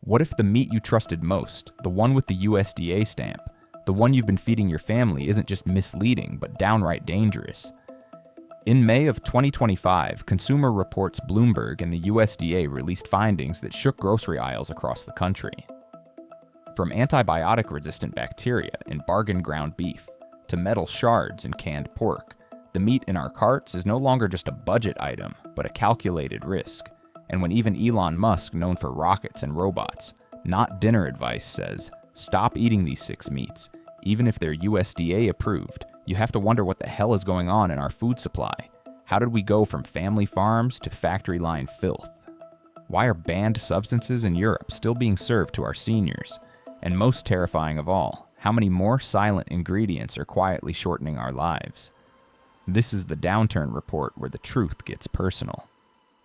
What if the meat you trusted most, the one with the USDA stamp, the one you've been feeding your family, isn't just misleading, but downright dangerous? In May of 2025, Consumer Reports Bloomberg and the USDA released findings that shook grocery aisles across the country. From antibiotic-resistant bacteria in bargain ground beef to metal shards in canned pork, the meat in our carts is no longer just a budget item, but a calculated risk. And when even Elon Musk, known for rockets and robots, not dinner advice, says, stop eating these 6 meats, even if they're USDA approved, you have to wonder what the hell is going on in our food supply. How did we go from family farms to factory line filth? Why are banned substances in Europe still being served to our seniors? And most terrifying of all, how many more silent ingredients are quietly shortening our lives? This is the Downturn Report, where the truth gets personal.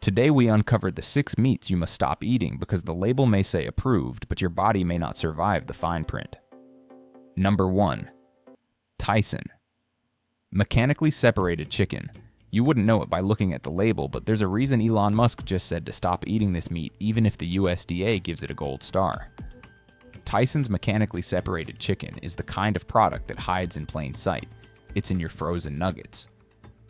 Today we uncovered the 6 meats you must stop eating because the label may say approved, but your body may not survive the fine print. Number 1. Tyson. Mechanically separated chicken. You wouldn't know it by looking at the label, but there's a reason Elon Musk just said to stop eating this meat even if the USDA gives it a gold star. Tyson's mechanically separated chicken is the kind of product that hides in plain sight. It's in your frozen nuggets,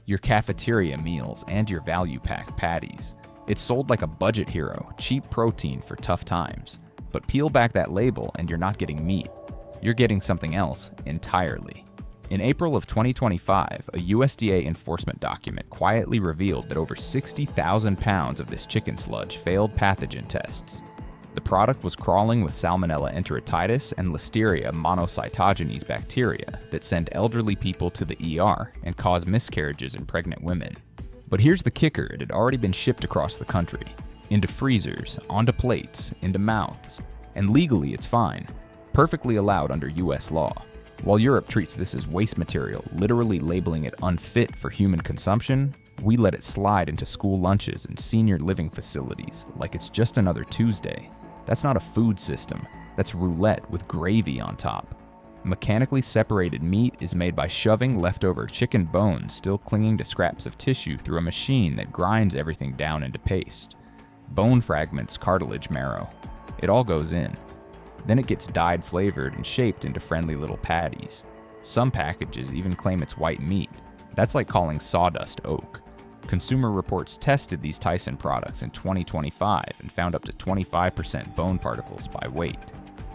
your cafeteria meals, and your value pack patties. It's sold like a budget hero, cheap protein for tough times. But peel back that label and you're not getting meat. You're getting something else entirely. In April of 2025, a USDA enforcement document quietly revealed that over 60,000 pounds of this chicken sludge failed pathogen tests. The product was crawling with Salmonella enteritis and Listeria monocytogenes bacteria that send elderly people to the ER and cause miscarriages in pregnant women. But here's the kicker: it had already been shipped across the country, into freezers, onto plates, into mouths, and legally it's fine, perfectly allowed under US law. While Europe treats this as waste material, literally labeling it unfit for human consumption, we let it slide into school lunches and senior living facilities like it's just another Tuesday. That's not a food system, that's roulette with gravy on top. Mechanically separated meat is made by shoving leftover chicken bones still clinging to scraps of tissue through a machine that grinds everything down into paste. Bone fragments, cartilage, marrow. It all goes in. Then it gets dyed, flavored, and shaped into friendly little patties. Some packages even claim it's white meat. That's like calling sawdust oak. Consumer Reports tested these Tyson products in 2025 and found up to 25% bone particles by weight.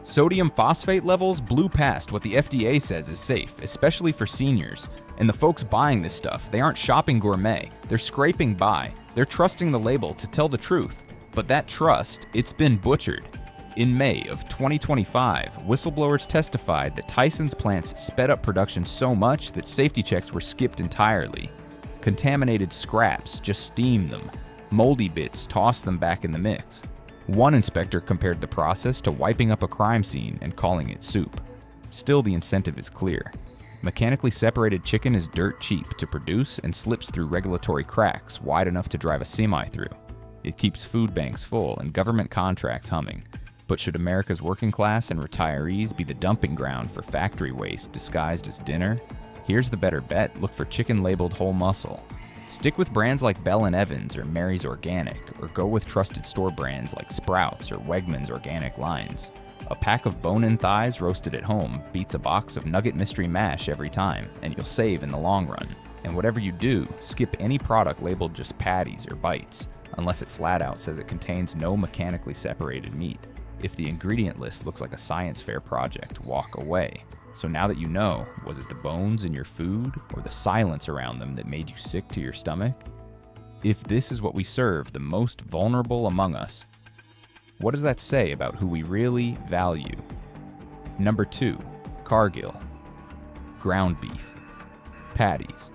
Sodium phosphate levels blew past what the FDA says is safe, especially for seniors. And the folks buying this stuff, they aren't shopping gourmet, they're scraping by. They're trusting the label to tell the truth. But that trust, it's been butchered. In May of 2025, whistleblowers testified that Tyson's plants sped up production so much that safety checks were skipped entirely. Contaminated scraps, just steam them. Moldy bits, toss them back in the mix. One inspector compared the process to wiping up a crime scene and calling it soup. Still, the incentive is clear. Mechanically separated chicken is dirt cheap to produce and slips through regulatory cracks wide enough to drive a semi through. It keeps food banks full and government contracts humming. But should America's working class and retirees be the dumping ground for factory waste disguised as dinner? Here's the better bet: look for chicken labeled whole muscle. Stick with brands like Bell & Evans or Mary's Organic, or go with trusted store brands like Sprouts or Wegmans Organic Lines. A pack of bone-in thighs roasted at home beats a box of Nugget Mystery Mash every time, and you'll save in the long run. And whatever you do, skip any product labeled just patties or bites, unless it flat out says it contains no mechanically separated meat. If the ingredient list looks like a science fair project, walk away. So now that you know, was it the bones in your food or the silence around them that made you sick to your stomach? If this is what we serve the most vulnerable among us, what does that say about who we really value? Number 2, Cargill. Ground beef. Patties.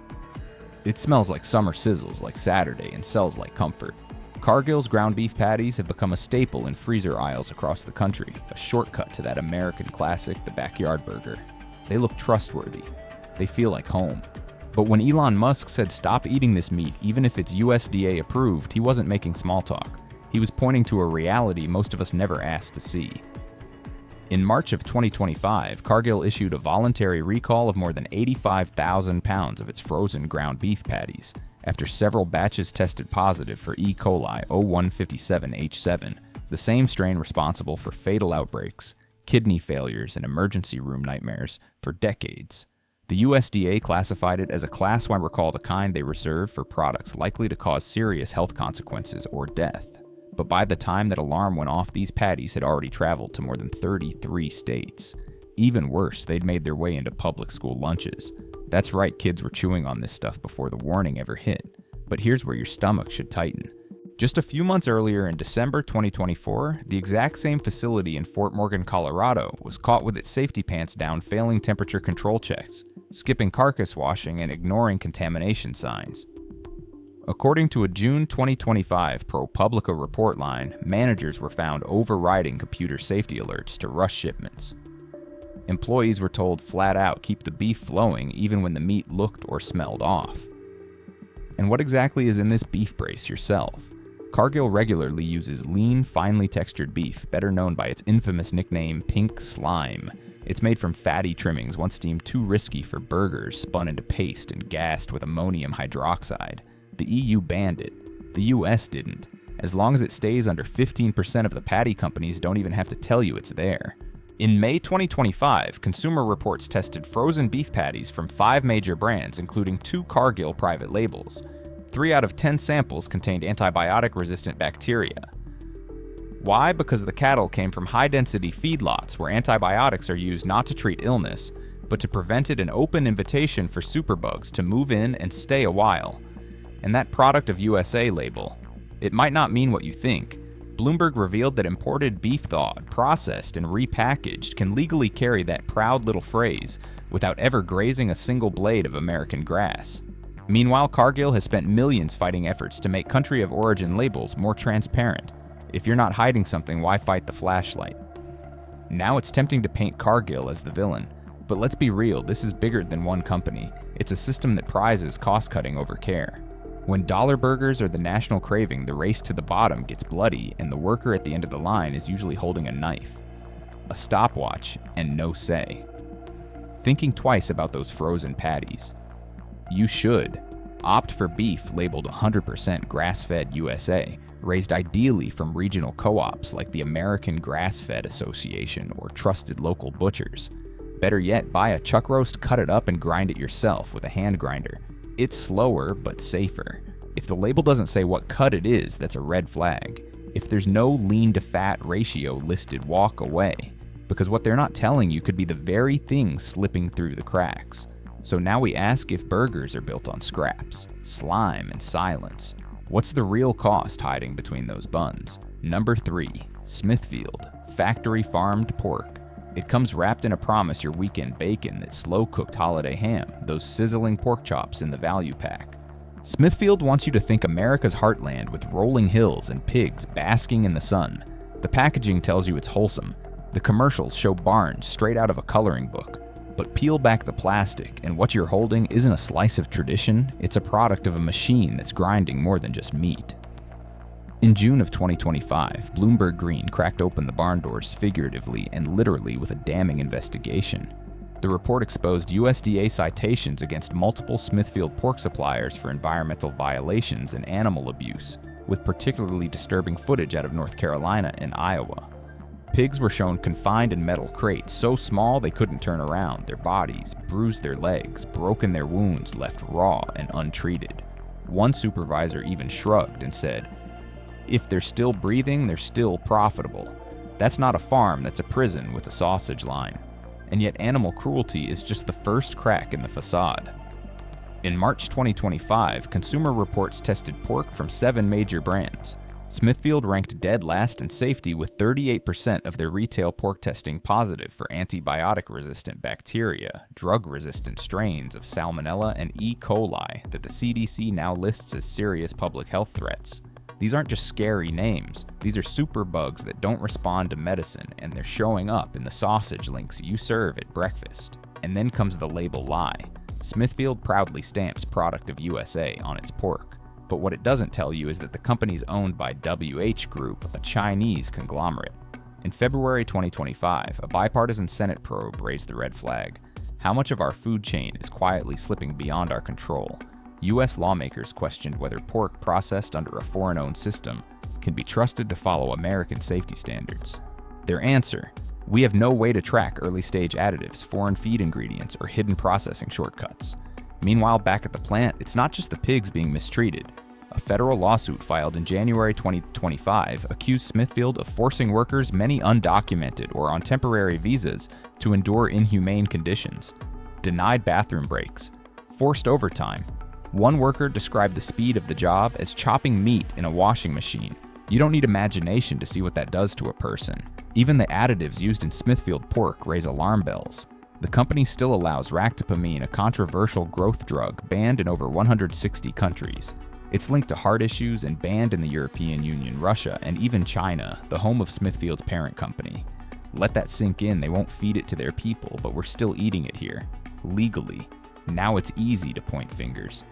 It smells like summer sizzles like Saturday and sells like comfort. Cargill's ground beef patties have become a staple in freezer aisles across the country, a shortcut to that American classic, the backyard burger. They look trustworthy. They feel like home. But when Elon Musk said stop eating this meat even if it's USDA approved, he wasn't making small talk. He was pointing to a reality most of us never asked to see. In March of 2025, Cargill issued a voluntary recall of more than 85,000 pounds of its frozen ground beef patties, after several batches tested positive for E. coli 0157H7, the same strain responsible for fatal outbreaks, kidney failures, and emergency room nightmares for decades. The USDA classified it as a Class 1 recall, the kind they reserve for products likely to cause serious health consequences or death. But by the time that alarm went off, these patties had already traveled to more than 33 states. Even worse, they'd made their way into public school lunches. That's right, kids were chewing on this stuff before the warning ever hit. But here's where your stomach should tighten. Just a few months earlier, in December 2024, the exact same facility in Fort Morgan, Colorado, was caught with its safety pants down, failing temperature control checks, skipping carcass washing, and ignoring contamination signs. According to a June 2025 ProPublica report line, managers were found overriding computer safety alerts to rush shipments. Employees were told flat out keep the beef flowing even when the meat looked or smelled off. And what exactly is in this beef brace yourself? Cargill regularly uses lean, finely textured beef, better known by its infamous nickname pink slime. It's made from fatty trimmings once deemed too risky for burgers, spun into paste and gassed with ammonium hydroxide. The EU banned it. The US didn't. As long as it stays under 15% of the patty companies don't even have to tell you it's there. In May 2025, Consumer Reports tested frozen beef patties from 5 major brands, including 2 Cargill private labels. 3 out of 10 samples contained antibiotic-resistant bacteria. Why? Because the cattle came from high-density feedlots where antibiotics are used not to treat illness, but to prevent it, an open invitation for superbugs to move in and stay a while. And that product of USA label, it might not mean what you think. Bloomberg revealed that imported beef thawed, processed, and repackaged can legally carry that proud little phrase without ever grazing a single blade of American grass. Meanwhile, Cargill has spent millions fighting efforts to make country of origin labels more transparent. If you're not hiding something, why fight the flashlight? Now it's tempting to paint Cargill as the villain. But let's be real, this is bigger than one company. It's a system that prizes cost-cutting over care. When dollar burgers are the national craving, the race to the bottom gets bloody, and the worker at the end of the line is usually holding a knife, a stopwatch, and no say. Thinking twice about those frozen patties. You should. Opt for beef labeled 100% grass-fed USA, raised ideally from regional co-ops like the American Grass-Fed Association or trusted local butchers. Better yet, buy a chuck roast, cut it up, and grind it yourself with a hand grinder. It's slower, but safer. If the label doesn't say what cut it is, that's a red flag. If there's no lean to fat ratio listed, walk away. Because what they're not telling you could be the very thing slipping through the cracks. So now we ask if burgers are built on scraps, slime, and silence. What's the real cost hiding between those buns? Number 3, Smithfield, factory farmed pork. It comes wrapped in a promise your weekend bacon, that slow-cooked holiday ham, those sizzling pork chops in the value pack. Smithfield wants you to think America's heartland with rolling hills and pigs basking in the sun. The packaging tells you it's wholesome. The commercials show barns straight out of a coloring book. But peel back the plastic, and what you're holding isn't a slice of tradition, it's a product of a machine that's grinding more than just meat. In June of 2025, Bloomberg Green cracked open the barn doors figuratively and literally with a damning investigation. The report exposed USDA citations against multiple Smithfield pork suppliers for environmental violations and animal abuse, with particularly disturbing footage out of North Carolina and Iowa. Pigs were shown confined in metal crates so small they couldn't turn around their bodies, bruised their legs, broken their wounds, left raw and untreated. One supervisor even shrugged and said, "If they're still breathing, they're still profitable. That's not a farm, that's a prison with a sausage line." And yet animal cruelty is just the first crack in the facade. In March 2025, Consumer Reports tested pork from 7 major brands. Smithfield ranked dead last in safety with 38% of their retail pork testing positive for antibiotic-resistant bacteria, drug-resistant strains of Salmonella and E. coli that the CDC now lists as serious public health threats. These aren't just scary names, these are superbugs that don't respond to medicine, and they're showing up in the sausage links you serve at breakfast. And then comes the label lie. Smithfield proudly stamps product of USA on its pork. But what it doesn't tell you is that the company's owned by WH Group, a Chinese conglomerate. In February 2025, a bipartisan Senate probe raised the red flag. How much of our food chain is quietly slipping beyond our control? U.S. lawmakers questioned whether pork processed under a foreign-owned system can be trusted to follow American safety standards? Their answer: we have no way to track early-stage additives, foreign feed ingredients, or hidden processing shortcuts. Meanwhile, back at the plant, it's not just the pigs being mistreated. A federal lawsuit filed in January 2025 accused Smithfield of forcing workers, many undocumented or on temporary visas, to endure inhumane conditions, denied bathroom breaks, forced overtime. One worker described the speed of the job as chopping meat in a washing machine. You don't need imagination to see what that does to a person. Even the additives used in Smithfield pork raise alarm bells. The company still allows ractopamine, a controversial growth drug banned in over 160 countries. It's linked to heart issues and banned in the European Union, Russia, and even China, the home of Smithfield's parent company. Let that sink in. They won't feed it to their people, but we're still eating it here. Legally. Now it's easy to point fingers.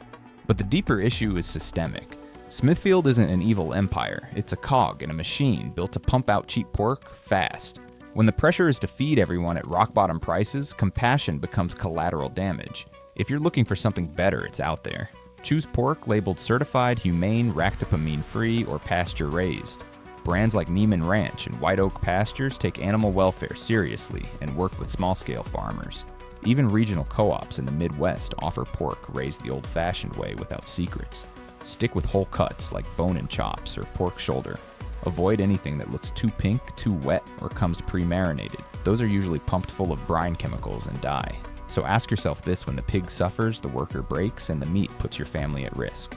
But the deeper issue is systemic. Smithfield isn't an evil empire. It's a cog in a machine built to pump out cheap pork fast. When the pressure is to feed everyone at rock-bottom prices, compassion becomes collateral damage. If you're looking for something better, it's out there. Choose pork labeled certified, humane, ractopamine-free, or pasture-raised. Brands like Neiman Ranch and White Oak Pastures take animal welfare seriously and work with small-scale farmers. Even regional co-ops in the Midwest offer pork raised the old-fashioned way without secrets. Stick with whole cuts like bone-in chops or pork shoulder. Avoid anything that looks too pink, too wet, or comes pre-marinated. Those are usually pumped full of brine chemicals and dye. So ask yourself this: when the pig suffers, the worker breaks, and the meat puts your family at risk.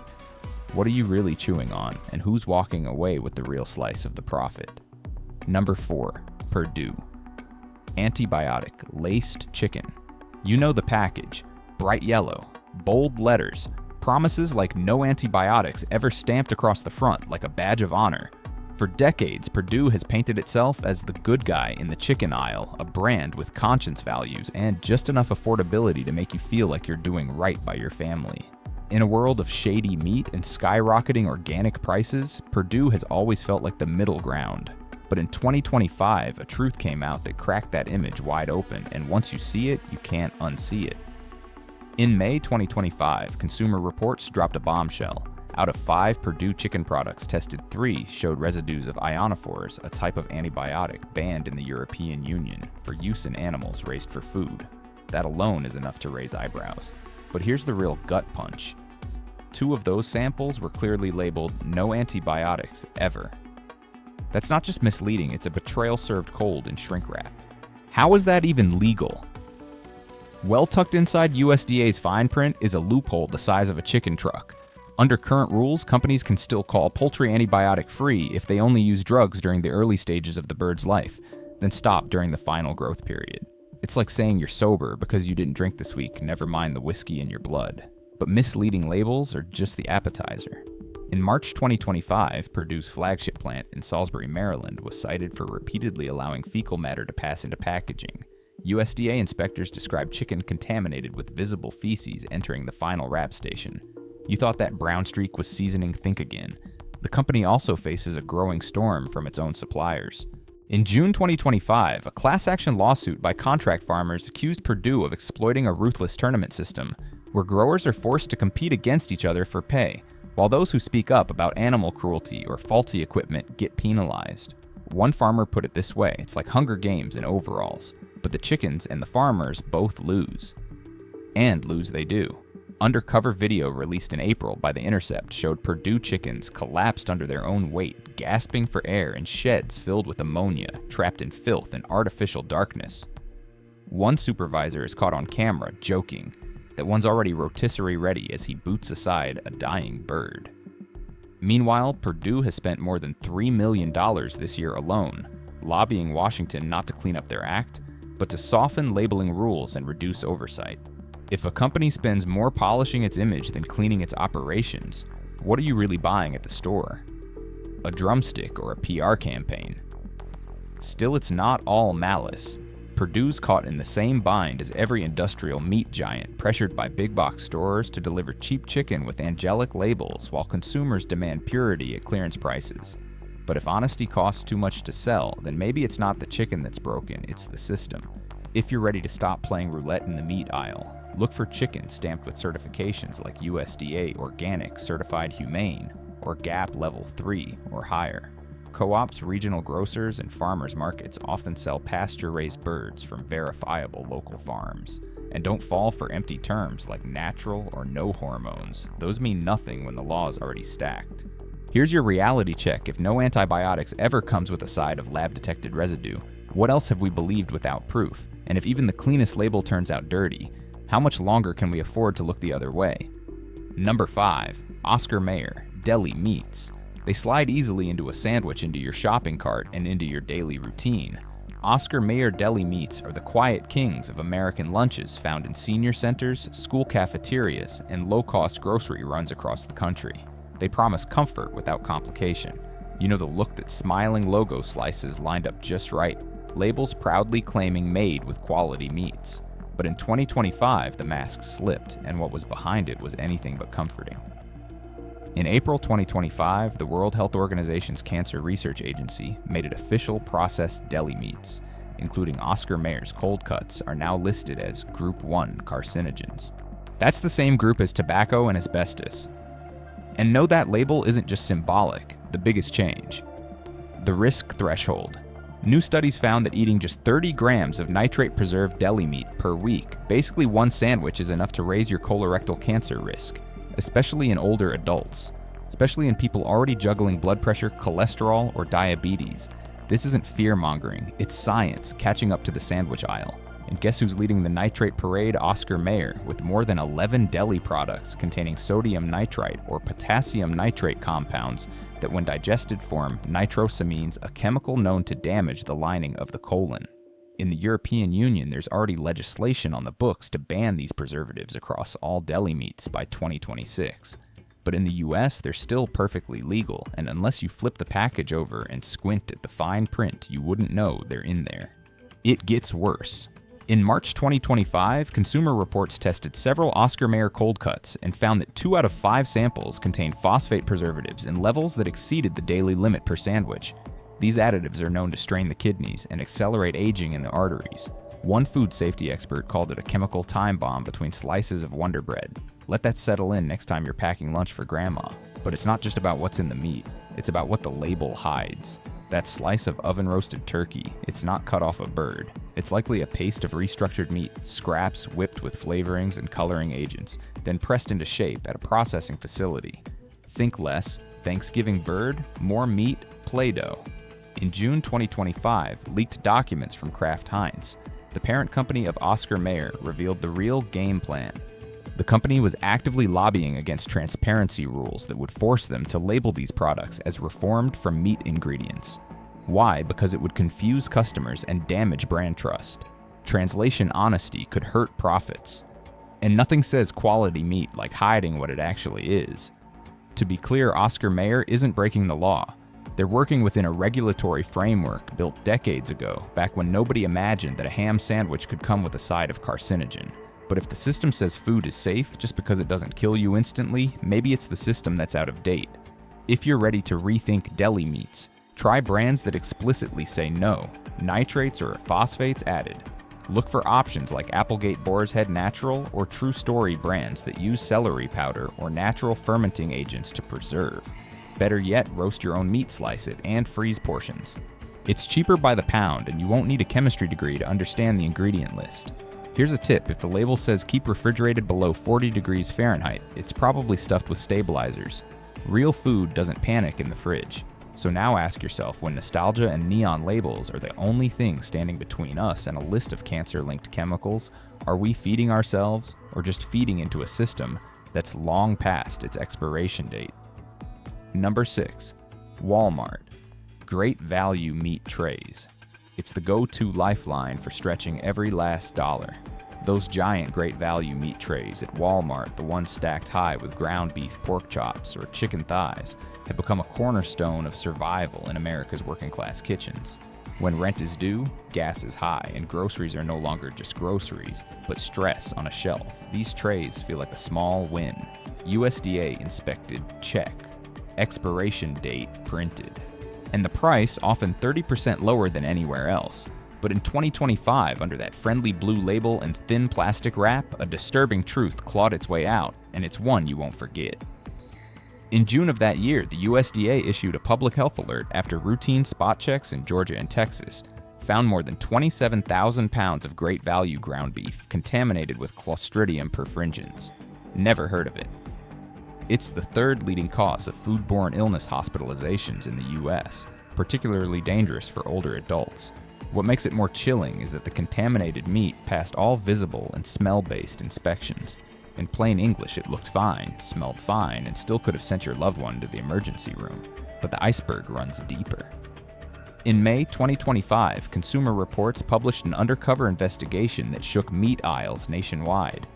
What are you really chewing on, and who's walking away with the real slice of the profit? Number 4. Purdue. Antibiotic laced chicken. You know the package. Bright yellow, bold letters, promises like no antibiotics ever stamped across the front like a badge of honor. For decades, Purdue has painted itself as the good guy in the chicken aisle, a brand with conscience values and just enough affordability to make you feel like you're doing right by your family. In a world of shady meat and skyrocketing organic prices, Purdue has always felt like the middle ground. But in 2025, a truth came out that cracked that image wide open, and once you see it, you can't unsee it. In May 2025, Consumer Reports dropped a bombshell. Out of 5 Purdue chicken products tested, 3 showed residues of ionophores, a type of antibiotic banned in the European Union for use in animals raised for food. That alone is enough to raise eyebrows. But here's the real gut punch. 2 of those samples were clearly labeled no antibiotics ever. That's not just misleading, it's a betrayal served cold in shrink wrap. How is that even legal? Well tucked inside USDA's fine print is a loophole the size of a chicken truck. Under current rules, companies can still call poultry antibiotic-free if they only use drugs during the early stages of the bird's life, then stop during the final growth period. It's like saying you're sober because you didn't drink this week, never mind the whiskey in your blood. But misleading labels are just the appetizer. In March 2025, Purdue's flagship plant in Salisbury, Maryland was cited for repeatedly allowing fecal matter to pass into packaging. USDA inspectors described chicken contaminated with visible feces entering the final wrap station. You thought that brown streak was seasoning? Think again. The company also faces a growing storm from its own suppliers. In June 2025, a class action lawsuit by contract farmers accused Purdue of exploiting a ruthless tournament system, where growers are forced to compete against each other for pay, while those who speak up about animal cruelty or faulty equipment get penalized. One farmer put it this way: it's like Hunger Games in overalls, but the chickens and the farmers both lose. And lose they do. Undercover video released in April by The Intercept showed Purdue chickens collapsed under their own weight, gasping for air in sheds filled with ammonia, trapped in filth and artificial darkness. One supervisor is caught on camera joking that one's already rotisserie ready as he boots aside a dying bird. Meanwhile, Purdue has spent more than $3 million this year alone, lobbying Washington not to clean up their act, but to soften labeling rules and reduce oversight. If a company spends more polishing its image than cleaning its operations, what are you really buying at the store? A drumstick or a PR campaign? Still, it's not all malice. Purdue's caught in the same bind as every industrial meat giant, pressured by big box stores to deliver cheap chicken with angelic labels while consumers demand purity at clearance prices. But if honesty costs too much to sell, then maybe it's not the chicken that's broken, it's the system. If you're ready to stop playing roulette in the meat aisle, look for chicken stamped with certifications like USDA Organic, Certified Humane, or GAP level 3 or higher. Co-ops, regional grocers, and farmers markets often sell pasture-raised birds from verifiable local farms. And don't fall for empty terms like natural or no hormones. Those mean nothing when the law is already stacked. Here's your reality check if no antibiotics ever comes with a side of lab-detected residue. What else have we believed without proof? And if even the cleanest label turns out dirty, how much longer can we afford to look the other way? Number 5. Oscar Mayer deli meats. They slide easily into a sandwich, into your shopping cart, and into your daily routine. Oscar Mayer deli meats are the quiet kings of American lunches found in senior centers, school cafeterias, and low-cost grocery runs across the country. They promise comfort without complication. You know the look that smiling logo slices lined up just right, labels proudly claiming made with quality meats. But in 2025, the mask slipped, and what was behind it was anything but comforting. In April 2025, the World Health Organization's Cancer Research Agency made it official processed deli meats, including Oscar Mayer's cold cuts, are now listed as Group 1 carcinogens. That's the same group as tobacco and asbestos. And no, that label isn't just symbolic. The biggest change: the risk threshold. New studies found that eating just 30 grams of nitrate-preserved deli meat per week, basically one sandwich, is enough to raise your colorectal cancer risk, especially in older adults, especially in people already juggling blood pressure, cholesterol, or diabetes. This isn't fear-mongering, it's science catching up to the sandwich aisle. And guess who's leading the nitrate parade? Oscar Mayer, with more than 11 deli products containing sodium nitrite or potassium nitrate compounds that, when digested, form nitrosamines, a chemical known to damage the lining of the colon. In the European Union, there's already legislation on the books to ban these preservatives across all deli meats by 2026. But in the US, they're still perfectly legal, and unless you flip the package over and squint at the fine print, you wouldn't know they're in there. It gets worse. In March 2025, Consumer Reports tested several Oscar Mayer cold cuts and found that 2 out of 5 samples contained phosphate preservatives in levels that exceeded the daily limit per sandwich. These additives are known to strain the kidneys and accelerate aging in the arteries. One food safety expert called it a chemical time bomb between slices of Wonder Bread. Let that settle in next time you're packing lunch for grandma. But it's not just about what's in the meat, it's about what the label hides. That slice of oven-roasted turkey, it's not cut off a bird. It's likely a paste of restructured meat, scraps whipped with flavorings and coloring agents, then pressed into shape at a processing facility. Think less, Thanksgiving bird, more meat, Play-Doh. In June 2025, leaked documents from Kraft Heinz, the parent company of Oscar Mayer, revealed the real game plan. The company was actively lobbying against transparency rules that would force them to label these products as reformed from meat ingredients. Why? Because it would confuse customers and damage brand trust. Translation: honesty could hurt profits. And nothing says quality meat like hiding what it actually is. To be clear, Oscar Mayer isn't breaking the law. They're working within a regulatory framework built decades ago, back when nobody imagined that a ham sandwich could come with a side of carcinogen. But if the system says food is safe just because it doesn't kill you instantly, maybe it's the system that's out of date. If you're ready to rethink deli meats, try brands that explicitly say no, nitrates or phosphates added. Look for options like Applegate Boar's Head Natural or True Story brands that use celery powder or natural fermenting agents to preserve. Better yet, roast your own meat, slice it, and freeze portions. It's cheaper by the pound, and you won't need a chemistry degree to understand the ingredient list. Here's a tip: if the label says keep refrigerated below 40 degrees Fahrenheit, it's probably stuffed with stabilizers. Real food doesn't panic in the fridge. So now ask yourself, when nostalgia and neon labels are the only thing standing between us and a list of cancer-linked chemicals, are we feeding ourselves or just feeding into a system that's long past its expiration date? Number 6. Walmart. Great value meat trays. It's the go-to lifeline for stretching every last dollar. Those giant great value meat trays at Walmart, the ones stacked high with ground beef, pork chops, or chicken thighs, have become a cornerstone of survival in America's working class kitchens. When rent is due, gas is high, and groceries are no longer just groceries, but stress on a shelf, these trays feel like a small win. USDA inspected, check. Expiration date printed. And the price often 30% lower than anywhere else. But in 2025, under that friendly blue label and thin plastic wrap, a disturbing truth clawed its way out, and it's one you won't forget. In June of that year, the USDA issued a public health alert after routine spot checks in Georgia and Texas found more than 27,000 pounds of great value ground beef contaminated with Clostridium perfringens. Never heard of it. It's the third leading cause of foodborne illness hospitalizations in the US, particularly dangerous for older adults. What makes it more chilling is that the contaminated meat passed all visible and smell-based inspections. In plain English, it looked fine, smelled fine, and still could have sent your loved one to the emergency room. But the iceberg runs deeper. In May 2025, Consumer Reports published an undercover investigation that shook meat aisles nationwide.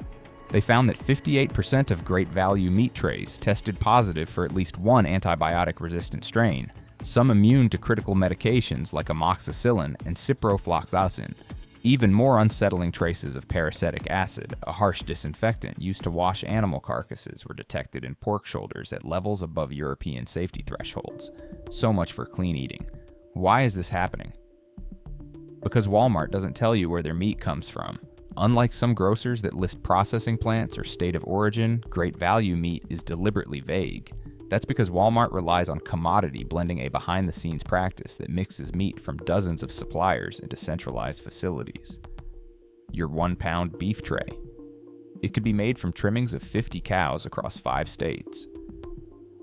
They found that 58% of great value meat trays tested positive for at least one antibiotic-resistant strain, some immune to critical medications like amoxicillin and ciprofloxacin. Even more unsettling traces of peracetic acid, a harsh disinfectant used to wash animal carcasses, were detected in pork shoulders at levels above European safety thresholds. So much for clean eating. Why is this happening? Because Walmart doesn't tell you where their meat comes from. Unlike some grocers that list processing plants or state of origin, great value meat is deliberately vague. That's because Walmart relies on commodity blending, a behind-the-scenes practice that mixes meat from dozens of suppliers into centralized facilities. Your 1-pound beef tray. It could be made from trimmings of 50 cows across 5 states.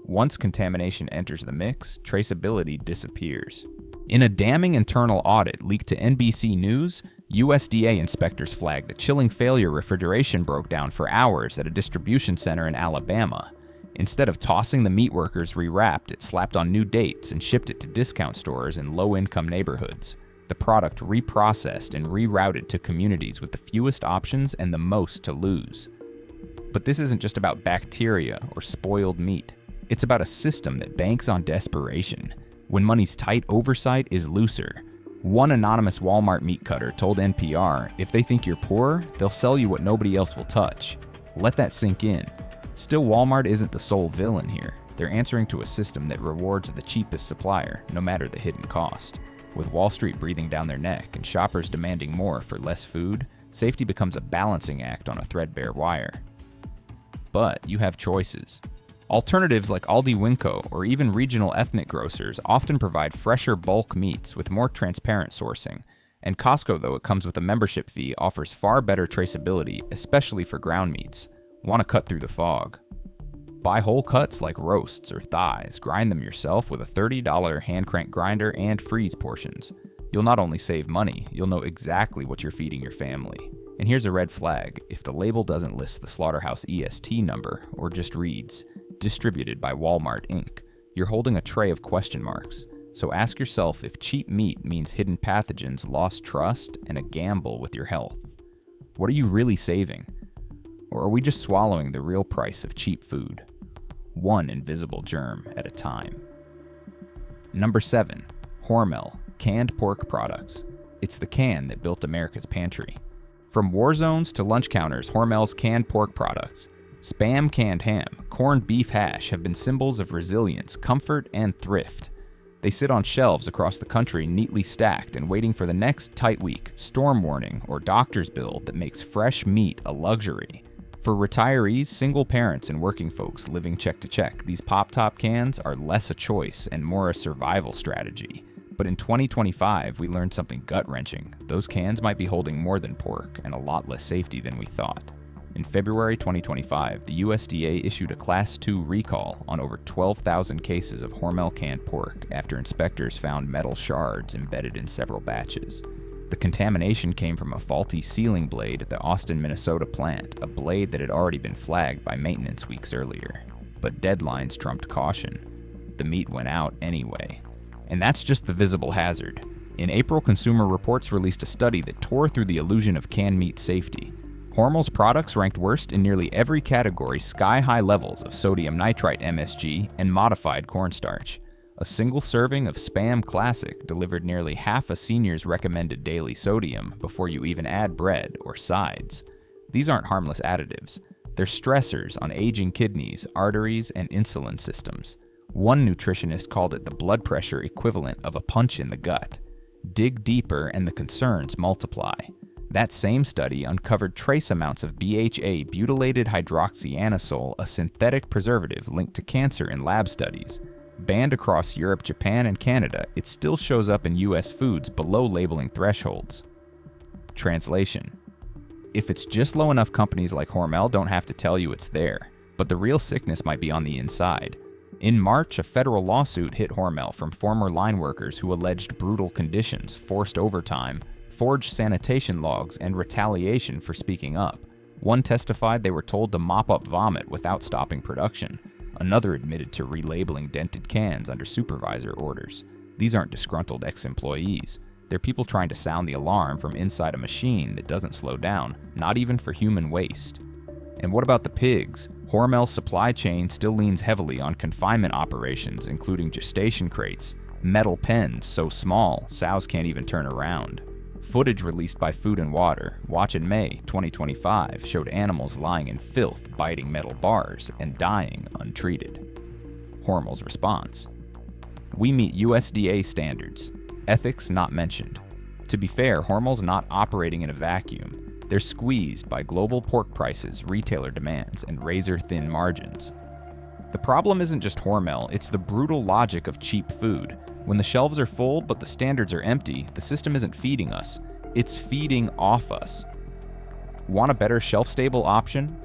Once contamination enters the mix, traceability disappears. In a damning internal audit leaked to NBC News, USDA inspectors flagged a chilling failure refrigeration broke down for hours at a distribution center in Alabama. Instead of tossing the meat workers rewrapped, it slapped on new dates and shipped it to discount stores in low-income neighborhoods. The product reprocessed and rerouted to communities with the fewest options and the most to lose. But this isn't just about bacteria or spoiled meat. It's about a system that banks on desperation. When money's tight, oversight is looser. One anonymous Walmart meat cutter told NPR, if they think you're poor, they'll sell you what nobody else will touch. Let that sink in. Still, Walmart isn't the sole villain here. They're answering to a system that rewards the cheapest supplier, no matter the hidden cost. With Wall Street breathing down their neck and shoppers demanding more for less food, safety becomes a balancing act on a threadbare wire. But you have choices. Alternatives like Aldi Winco or even regional ethnic grocers often provide fresher bulk meats with more transparent sourcing. And Costco, though it comes with a membership fee, offers far better traceability, especially for ground meats. Want to cut through the fog? Buy whole cuts like roasts or thighs, grind them yourself with a $30 hand crank grinder and freeze portions. You'll not only save money, you'll know exactly what you're feeding your family. And here's a red flag: if the label doesn't list the slaughterhouse EST number or just reads, "Distributed by Walmart Inc., you're holding a tray of question marks. So ask yourself if cheap meat means hidden pathogens, lost trust, and a gamble with your health. What are you really saving? Or are we just swallowing the real price of cheap food? One invisible germ at a time. Number 7. Hormel, canned pork products. It's the can that built America's pantry. From war zones to lunch counters, Hormel's canned pork products, Spam canned ham, corned beef hash have been symbols of resilience, comfort, and thrift. They sit on shelves across the country neatly stacked and waiting for the next tight week, storm warning, or doctor's bill that makes fresh meat a luxury. For retirees, single parents, and working folks living check to check, these pop-top cans are less a choice and more a survival strategy. But in 2025, we learned something gut-wrenching. Those cans might be holding more than pork and a lot less safety than we thought. In February 2025, the USDA issued a Class 2 recall on over 12,000 cases of Hormel canned pork after inspectors found metal shards embedded in several batches. The contamination came from a faulty sealing blade at the Austin, Minnesota plant, a blade that had already been flagged by maintenance weeks earlier. But deadlines trumped caution. The meat went out anyway. And that's just the visible hazard. In April, Consumer Reports released a study that tore through the illusion of canned meat safety. Hormel's products ranked worst in nearly every category, sky-high levels of sodium nitrite MSG and modified cornstarch. A single serving of Spam Classic delivered nearly half a senior's recommended daily sodium before you even add bread or sides. These aren't harmless additives. They're stressors on aging kidneys, arteries, and insulin systems. One nutritionist called it the blood pressure equivalent of a punch in the gut. Dig deeper and the concerns multiply. That same study uncovered trace amounts of BHA, butylated hydroxyanisole, a synthetic preservative linked to cancer in lab studies. Banned across Europe, Japan, and Canada, it still shows up in US foods below labeling thresholds. Translation: if it's just low enough, companies like Hormel don't have to tell you it's there, but the real sickness might be on the inside. In March, a federal lawsuit hit Hormel from former line workers who alleged brutal conditions, forced overtime, forged sanitation logs, and retaliation for speaking up. One testified they were told to mop up vomit without stopping production. Another admitted to relabeling dented cans under supervisor orders. These aren't disgruntled ex-employees. They're people trying to sound the alarm from inside a machine that doesn't slow down, not even for human waste. And what about the pigs? Hormel's supply chain still leans heavily on confinement operations, including gestation crates, metal pens so small sows can't even turn around. Footage released by Food and Water, Watch in May 2025, showed animals lying in filth, biting metal bars, and dying untreated. Hormel's response: we meet USDA standards. Ethics not mentioned. To be fair, Hormel's not operating in a vacuum. They're squeezed by global pork prices, retailer demands, and razor-thin margins. The problem isn't just Hormel, it's the brutal logic of cheap food. When the shelves are full but the standards are empty, the system isn't feeding us, it's feeding off us. Want a better shelf-stable option?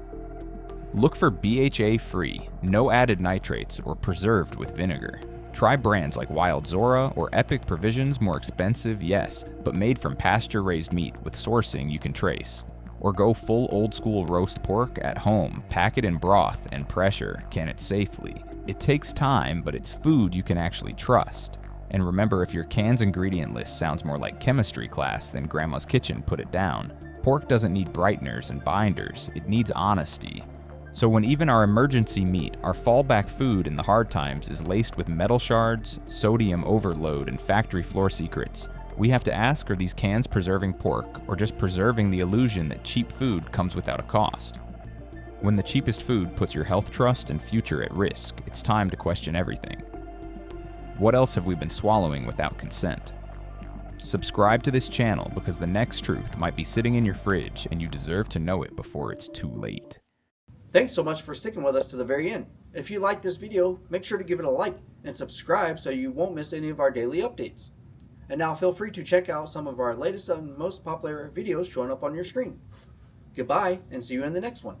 Look for BHA-free, no added nitrates, or preserved with vinegar. Try brands like Wild Zora or Epic Provisions, more expensive, yes, but made from pasture-raised meat with sourcing you can trace. Or go full old-school roast pork at home, pack it in broth and pressure, can it safely. It takes time, but it's food you can actually trust. And remember, if your can's ingredient list sounds more like chemistry class than Grandma's kitchen, put it down. Pork doesn't need brighteners and binders, it needs honesty. So when even our emergency meat, our fallback food in the hard times, is laced with metal shards, sodium overload, and factory floor secrets, we have to ask, are these cans preserving pork, or just preserving the illusion that cheap food comes without a cost? When the cheapest food puts your health trust and future at risk, it's time to question everything. What else have we been swallowing without consent? Subscribe to this channel because the next truth might be sitting in your fridge and you deserve to know it before it's too late. Thanks so much for sticking with us to the very end. If you liked this video, make sure to give it a like and subscribe so you won't miss any of our daily updates. And now feel free to check out some of our latest and most popular videos showing up on your screen. Goodbye, and see you in the next one.